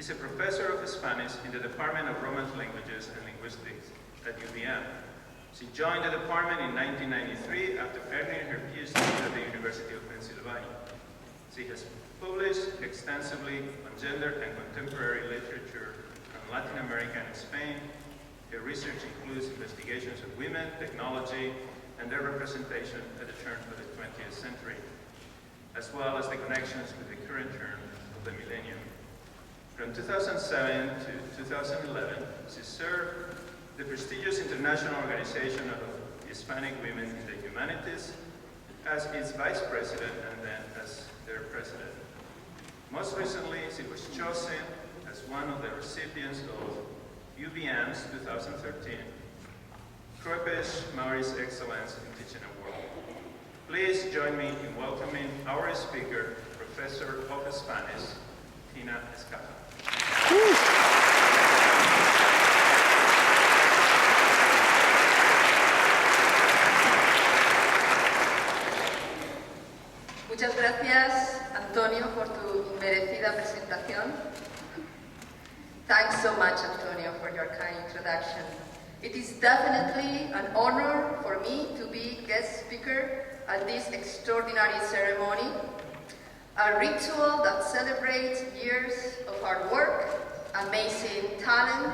She's a professor of Spanish in the Department of Romance Languages and Linguistics at UVM. She joined the department in 1993 after earning her PhD at the University of Pennsylvania. She has published extensively on gender and contemporary literature from Latin America and Spain. Her research includes investigations of women, technology, and their representation at the turn of the 20th century, as well as the connections with the current turn of the millennium. From 2007 to 2011, she served the prestigious International Organization of Hispanic Women in the Humanities as its vice president and then as their president. Most recently, she was chosen as one of the recipients of UVM's 2013 Krepesh Maurice Excellence in Teaching Award. Please join me in welcoming our speaker, Professor of Spanish, Tina Escaja. Muchas gracias, Antonio, por tu inmerecida presentación. Thanks so much, Antonio, for your kind introduction. It is definitely an honor for me to be guest speaker at this extraordinary ceremony, a ritual that celebrates years of hard work, amazing talent,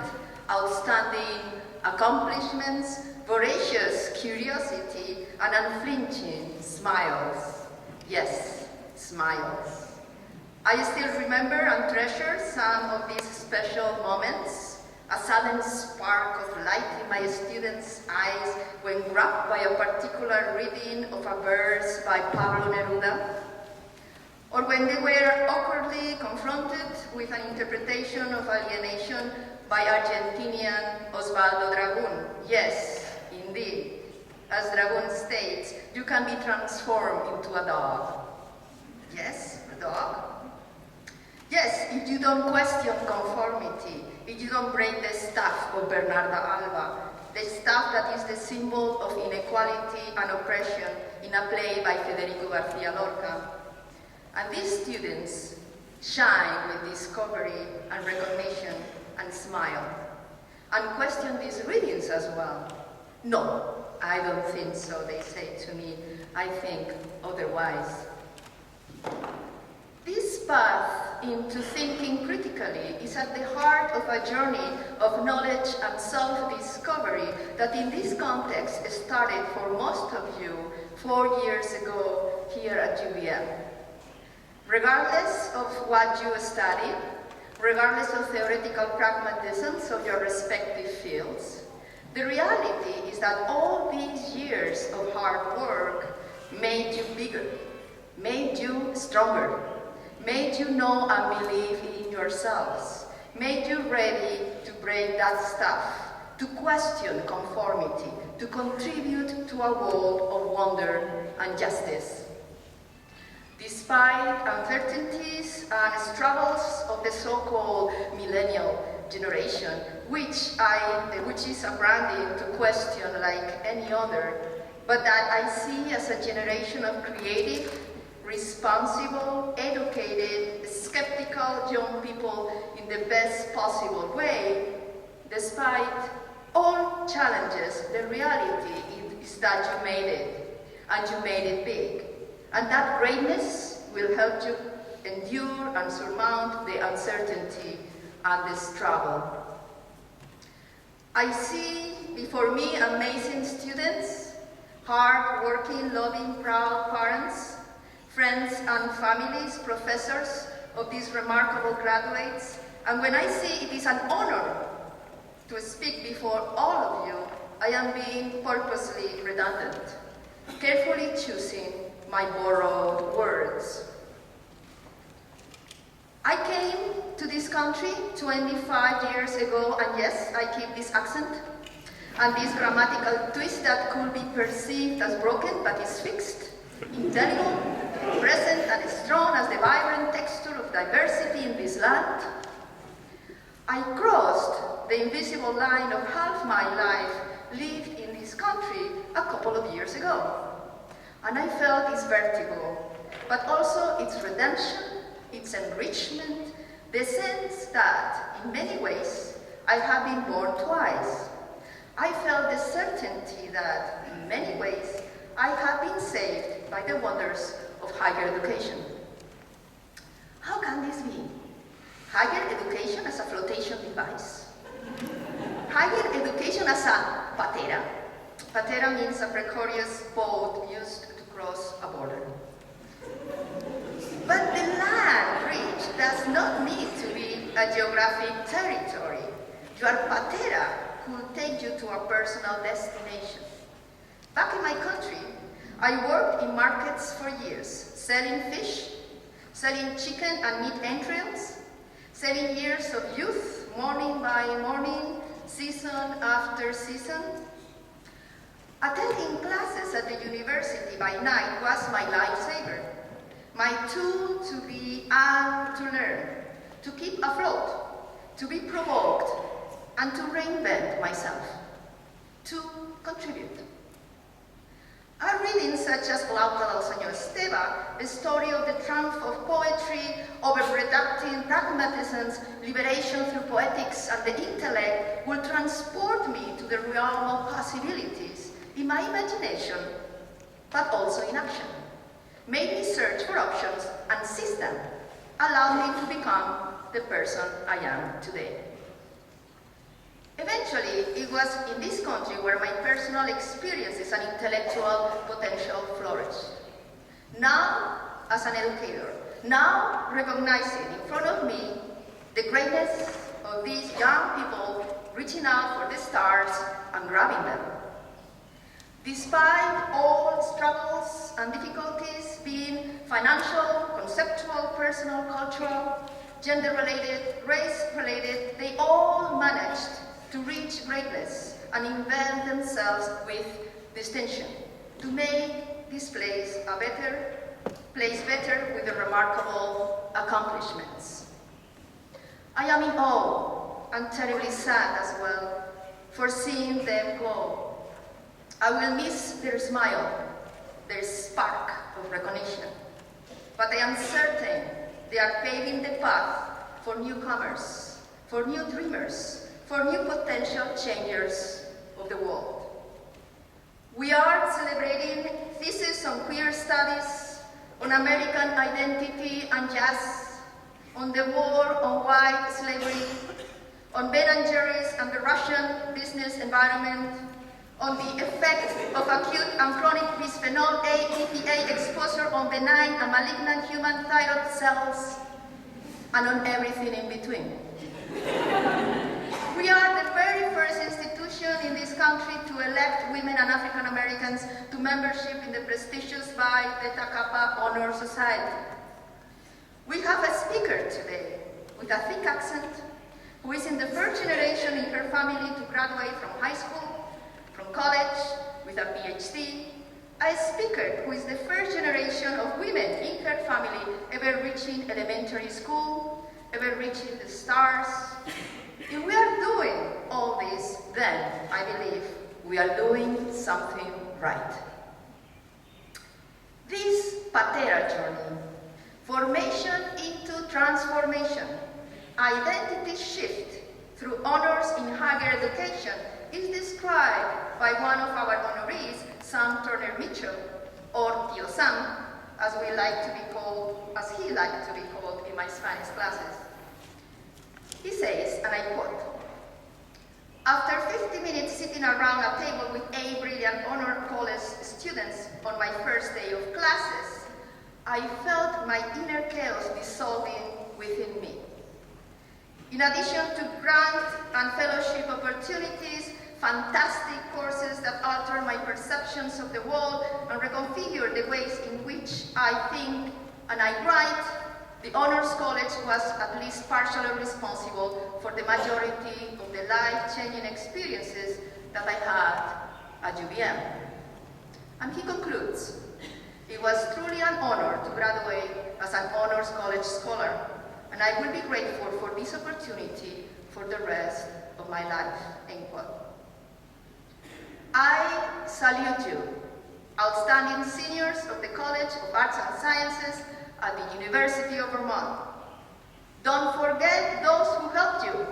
outstanding accomplishments, voracious curiosity, and unflinching smiles. Yes, smiles. I still remember and treasure some of these special moments, a sudden spark of light in my students' eyes when grabbed by a particular reading of a verse by Pablo Neruda, or when they were awkwardly confronted with an interpretation of alienation by Argentinian Osvaldo Dragun. Yes, indeed. As Dragun states, you can be transformed into a dog. Yes, a dog. Yes, if you don't question conformity, if you don't break the staff of Bernarda Alba, the staff that is the symbol of inequality and oppression in a play by Federico García Lorca. And these students shine with discovery and recognition and smile, and question these readings as well. No, I don't think so, they say to me. I think otherwise. This path into thinking critically is at the heart of a journey of knowledge and self-discovery that in this context started for most of you 4 years ago here at UVM. Regardless of what you study, regardless of theoretical pragmatisms of your respective fields, the reality is that all these years of hard work made you bigger, made you stronger, made you know and believe in yourselves, made you ready to break that stuff, to question conformity, to contribute to a world of wonder and justice. Despite uncertainties and struggles of the so-called millennial generation, which is a branding to question like any other, but that I see as a generation of creative, responsible, educated, skeptical young people in the best possible way, despite all challenges, the reality is that you made it, and you made it big. And that greatness will help you endure and surmount the uncertainty and the struggle. I see before me amazing students, hard-working, loving, proud parents, friends and families, professors of these remarkable graduates. And when I say it is an honor to speak before all of you, I am being purposely redundant, carefully choosing my borrowed words. I came to this country 25 years ago, and yes, I keep this accent and this grammatical twist that could be perceived as broken, but is fixed, indelible, present and strong as the vibrant texture of diversity in this land. I crossed the invisible line of half my life lived in this country a couple of years ago. And I felt its vertigo, but also its redemption, its enrichment, the sense that, in many ways, I have been born twice. I felt the certainty that, in many ways, I have been saved by the wonders of higher education. How can this be? Higher education as a flotation device? Higher education as a patera? Patera means a precarious boat used to cross a border. But the land bridge does not need to be a geographic territory. Your patera could take you to a personal destination. Back in my country, I worked in markets for years, selling fish, selling chicken and meat entrails, selling years of youth, morning by morning, season after season. Attending classes at the university by night was my lifesaver, my tool to be and to learn, to keep afloat, to be provoked, and to reinvent myself, to contribute. A reading such as Glauca del Señor Esteva, the story of the triumph of poetry over reductive pragmatisms, liberation through poetics and the intellect, will transport me to the realm of possibilities in my imagination, but also in action. Made me search for options and seize them, allow me to become the person I am today. Eventually, it was in this country where my personal experiences and intellectual potential flourished. Now, as an educator, now recognizing in front of me the greatness of these young people reaching out for the stars and grabbing them. Despite all struggles and difficulties, being financial, conceptual, personal, cultural, gender-related, race-related, they all managed to reach greatness and invent themselves with distinction, to make this place a better place with the remarkable accomplishments. I am in awe and terribly sad as well for seeing them go. I will miss their smile, their spark of recognition, but I am certain they are paving the path for newcomers, for new dreamers, for new potential changers of the world. We are celebrating theses on queer studies, on American identity and jazz, on the war on white slavery, on Ben and Jerry's and the Russian business environment, on the effect of acute and chronic bisphenol A EPA exposure on benign and malignant human thyroid cells, and on everything in between. We are the very first institution in this country to elect women and African Americans to membership in the prestigious Phi Beta Kappa Honor Society. We have a speaker today with a thick accent who is in the first generation in her family to graduate from high school, from college, with a PhD, a speaker who is the first generation of women in her family ever reaching elementary school, ever reaching the stars. If we are doing all this, then I believe we are doing something right. This patera journey, formation into transformation, identity shift through honors in higher education, is described by one of our honorees, Sam Turner Mitchell, or Tio Sam, as he liked to be called in my Spanish classes. He says, and I quote, "After 50 minutes sitting around a table with 8 brilliant honor college students on my first day of classes, I felt my inner chaos dissolving within me. In addition to grant and fellowship opportunities, fantastic courses that alter my perceptions of the world and reconfigure the ways in which I think and I write, the Honors College was at least partially responsible for the majority of the life-changing experiences that I had at UVM." And he concludes, "It was truly an honor to graduate as an Honors College scholar, and I will be grateful for this opportunity for the rest of my life," end quote. I salute you, outstanding seniors of the College of Arts and Sciences at the University of Vermont. Don't forget those who helped you,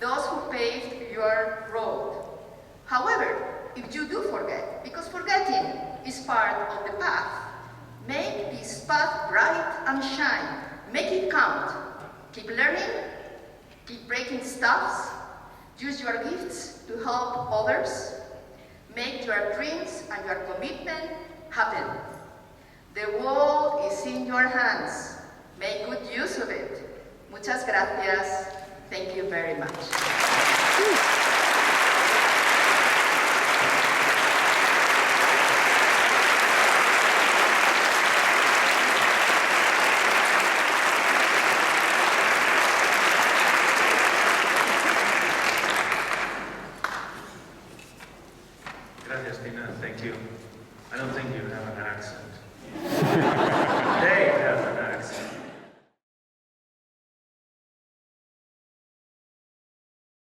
those who paved your road. However, if you do forget, because forgetting is part of the path, make this path bright and shine. Make it count. Keep learning, keep breaking stuffs, use your gifts to help others, make your dreams and your commitment happen. The world is in your hands. Make good use of it. Muchas gracias. Thank you very much. Gracias, Tina. Thank you. I don't think you have an accent.